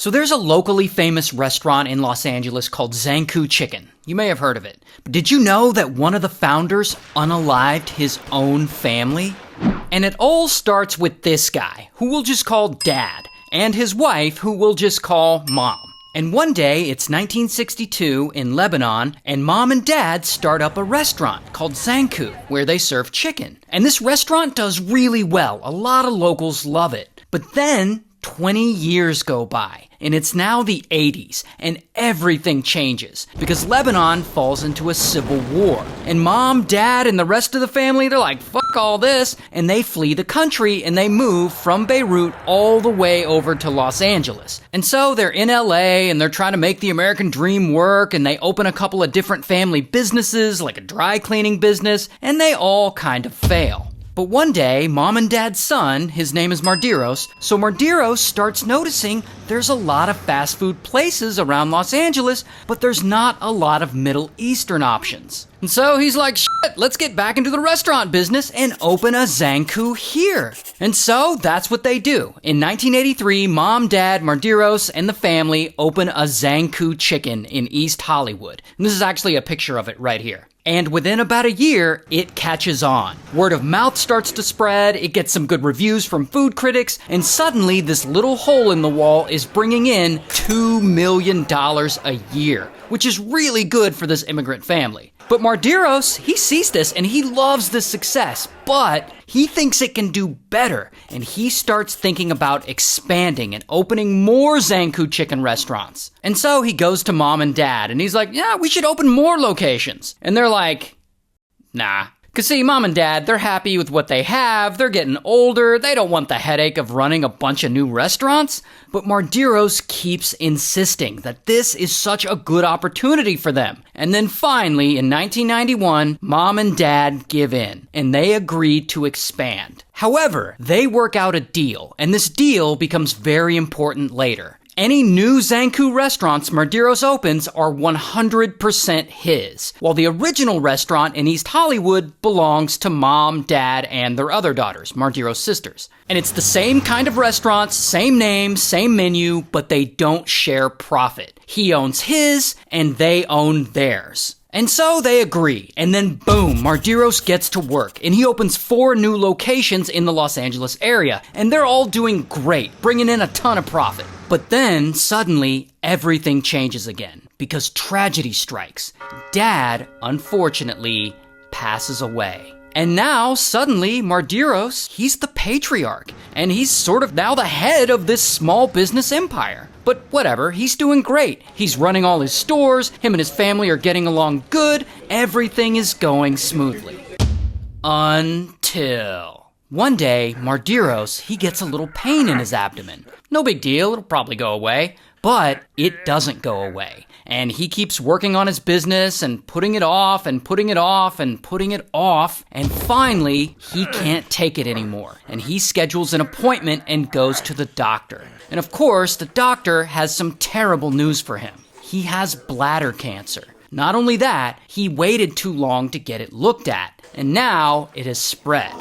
So there's a locally famous restaurant in Los Angeles called Zankou Chicken. You may have heard of it. But did you know that one of the founders unalived his own family? And it all starts with this guy, who we'll just call Dad, and his wife, who we'll just call Mom. And one day, it's 1962 in Lebanon, and Mom and Dad start up a restaurant called Zankou, where they serve chicken. And this restaurant does really well. A lot of locals love it. But then 20 years go by, and it's now the 80s, and everything changes because Lebanon falls into a civil war. And Mom, Dad, and the rest of the family, they're like, fuck all this, and they flee the country, and they move from Beirut all the way over to Los Angeles. And so they're in LA, and they're trying to make the American dream work, and they open a couple of different family businesses, like a dry cleaning business, and they all kind of fail. But one day, Mom and Dad's son, his name is Mardiros, so Mardiros starts noticing there's a lot of fast food places around Los Angeles, but there's not a lot of Middle Eastern options. And so he's like, shit, let's get back into the restaurant business and open a Zankou here. And so that's what they do. In 1983, Mom, Dad, Mardiros, and the family open a Zankou Chicken in East Hollywood. And this is actually a picture of it right here. And within about a year, it catches on. Word of mouth starts to spread, it gets some good reviews from food critics, and suddenly this little hole in the wall is bringing in $2 million a year, which is really good for this immigrant family. But Mardiros, he sees this and he loves this success, but he thinks it can do better, and he starts thinking about expanding and opening more Zankou Chicken restaurants. And so he goes to Mom and Dad, and he's like, yeah, we should open more locations. And they're like, nah. Because see, Mom and Dad, they're happy with what they have, they're getting older, they don't want the headache of running a bunch of new restaurants. But Mardiros keeps insisting that this is such a good opportunity for them. And then finally, in 1991, Mom and Dad give in, and they agree to expand. However, they work out a deal, and this deal becomes very important later. Any new Zankou restaurants Mardiros opens are 100% his, while the original restaurant in East Hollywood belongs to Mom, Dad, and their other daughters, Mardiros sisters. And it's the same kind of restaurants, same name, same menu, but they don't share profit. He owns his, and they own theirs. And so they agree, and then boom, Mardiros gets to work, and he opens 4 new locations in the Los Angeles area, and they're all doing great, bringing in a ton of profit. But then, suddenly, everything changes again, because tragedy strikes. Dad, unfortunately, passes away. And now, suddenly, Mardiros, he's the patriarch, and he's sort of now the head of this small business empire. But whatever, he's doing great. He's running all his stores, him and his family are getting along good, everything is going smoothly. Until one day, Mardiros, he gets a little pain in his abdomen. No big deal, it'll probably go away. But it doesn't go away. And he keeps working on his business and putting it off and putting it off and putting it off. And finally, he can't take it anymore. And he schedules an appointment and goes to the doctor. And of course, the doctor has some terrible news for him. He has bladder cancer. Not only that, he waited too long to get it looked at. And now it has spread.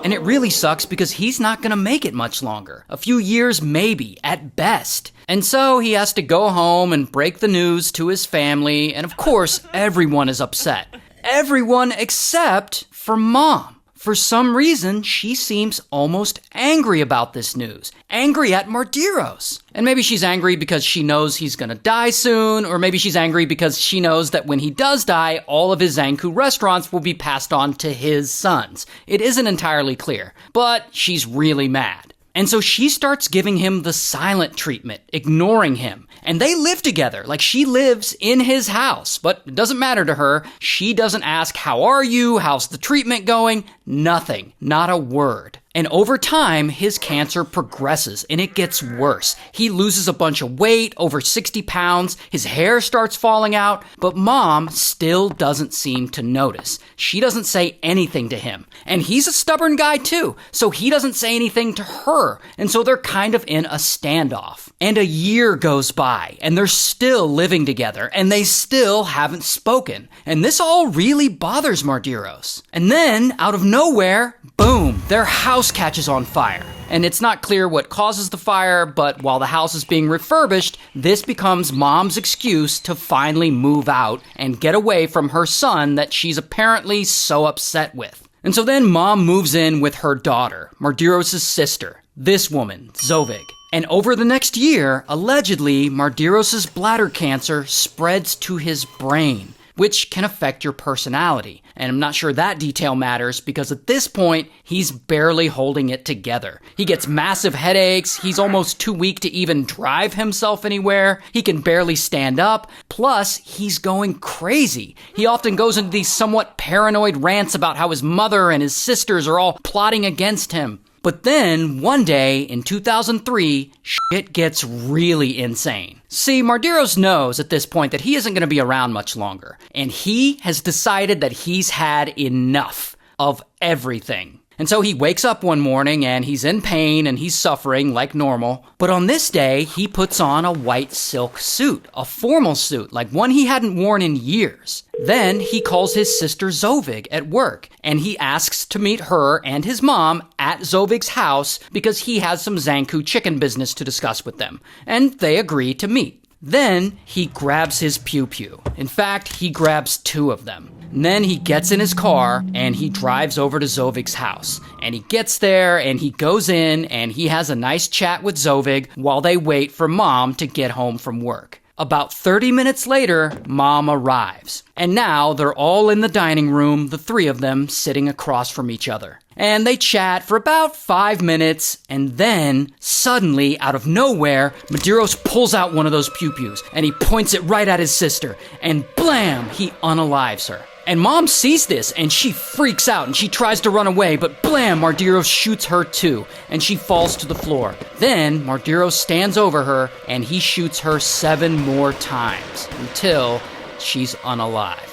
And it really sucks because he's not going to make it much longer. A few years maybe, at best. And so he has to go home and break the news to his family, and of course, everyone is upset. Everyone except for Mom. For some reason, she seems almost angry about this news. Angry at Mardiros. And maybe she's angry because she knows he's gonna die soon, or maybe she's angry because she knows that when he does die, all of his Zankou restaurants will be passed on to his sons. It isn't entirely clear, but she's really mad. And so she starts giving him the silent treatment, ignoring him. And they live together, like she lives in his house. But it doesn't matter to her. She doesn't ask, how are you? How's the treatment going? Nothing. Not a word. And over time, his cancer progresses and it gets worse. He loses a bunch of weight, over 60 pounds, his hair starts falling out, but Mom still doesn't seem to notice. She doesn't say anything to him. And he's a stubborn guy too, so he doesn't say anything to her. And so they're kind of in a standoff. And a year goes by, and they're still living together, and they still haven't spoken. And this all really bothers Mardiros. And then, out of nowhere, boom, their house catches on fire. And it's not clear what causes the fire, but while the house is being refurbished, this becomes Mom's excuse to finally move out and get away from her son that she's apparently so upset with. And so then Mom moves in with her daughter, Mardiros' sister, this woman, Dzovig. And over the next year, allegedly, Mardiros' bladder cancer spreads to his brain, which can affect your personality. And I'm not sure that detail matters because at this point, he's barely holding it together. He gets massive headaches, he's almost too weak to even drive himself anywhere, he can barely stand up, plus he's going crazy. He often goes into these somewhat paranoid rants about how his mother and his sisters are all plotting against him. But then, one day, in 2003, shit gets really insane. See, Mardiros knows at this point that he isn't going to be around much longer, and he has decided that he's had enough of everything. And so he wakes up one morning and he's in pain and he's suffering like normal. But on this day, he puts on a white silk suit, a formal suit, like one he hadn't worn in years. Then he calls his sister Dzovig at work and he asks to meet her and his mom at Dzovig's house because he has some Zankou Chicken business to discuss with them. And they agree to meet. Then he grabs his pew-pew. In fact, he grabs two of them. And then he gets in his car and he drives over to Dzovig's house. And he gets there and he goes in and he has a nice chat with Dzovig while they wait for Mom to get home from work. About 30 minutes later, Mom arrives. And now they're all in the dining room, the three of them sitting across from each other. And they chat for about 5 minutes, and then, suddenly, out of nowhere, Mardiros pulls out one of those pew-pews, and he points it right at his sister, and blam, he unalives her. And Mom sees this, and she freaks out, and she tries to run away, but blam, Mardiros shoots her too, and she falls to the floor. Then, Mardiros stands over her, and he shoots her 7 more times, until she's unalived.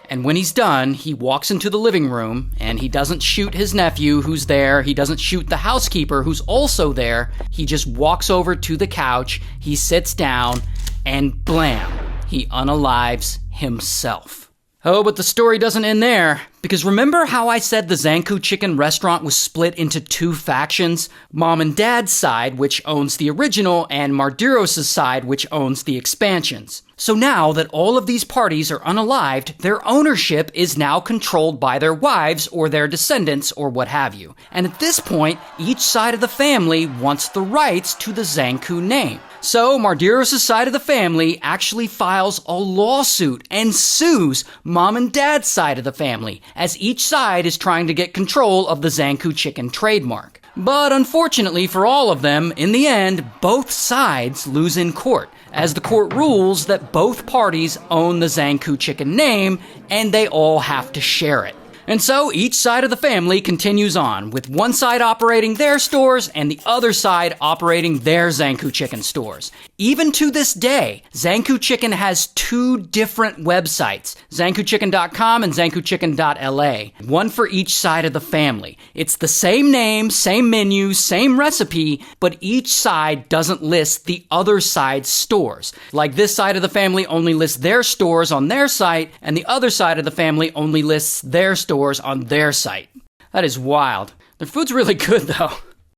And when he's done, he walks into the living room, and he doesn't shoot his nephew who's there, he doesn't shoot the housekeeper who's also there, he just walks over to the couch, he sits down, and blam, he unalives himself. Oh, but the story doesn't end there, because remember how I said the Zankou Chicken restaurant was split into 2 factions? Mom and Dad's side, which owns the original, and Mardiros' side, which owns the expansions. So now that all of these parties are unalived, their ownership is now controlled by their wives or their descendants or what have you. And at this point, each side of the family wants the rights to the Zankou name. So Mardiros' side of the family actually files a lawsuit and sues Mom and Dad's side of the family, as each side is trying to get control of the Zankou Chicken trademark. But unfortunately for all of them, in the end, both sides lose in court, as the court rules that both parties own the Zankou Chicken name, and they all have to share it. And so each side of the family continues on, with one side operating their stores and the other side operating their Zankou Chicken stores. Even to this day, Zankou Chicken has 2 different websites, ZankouChicken.com and ZankouChicken.la, one for each side of the family. It's the same name, same menu, same recipe, but each side doesn't list the other side's stores. Like this side of the family only lists their stores on their site, and the other side of the family only lists their stores on their site. That is wild. Their food's really good though.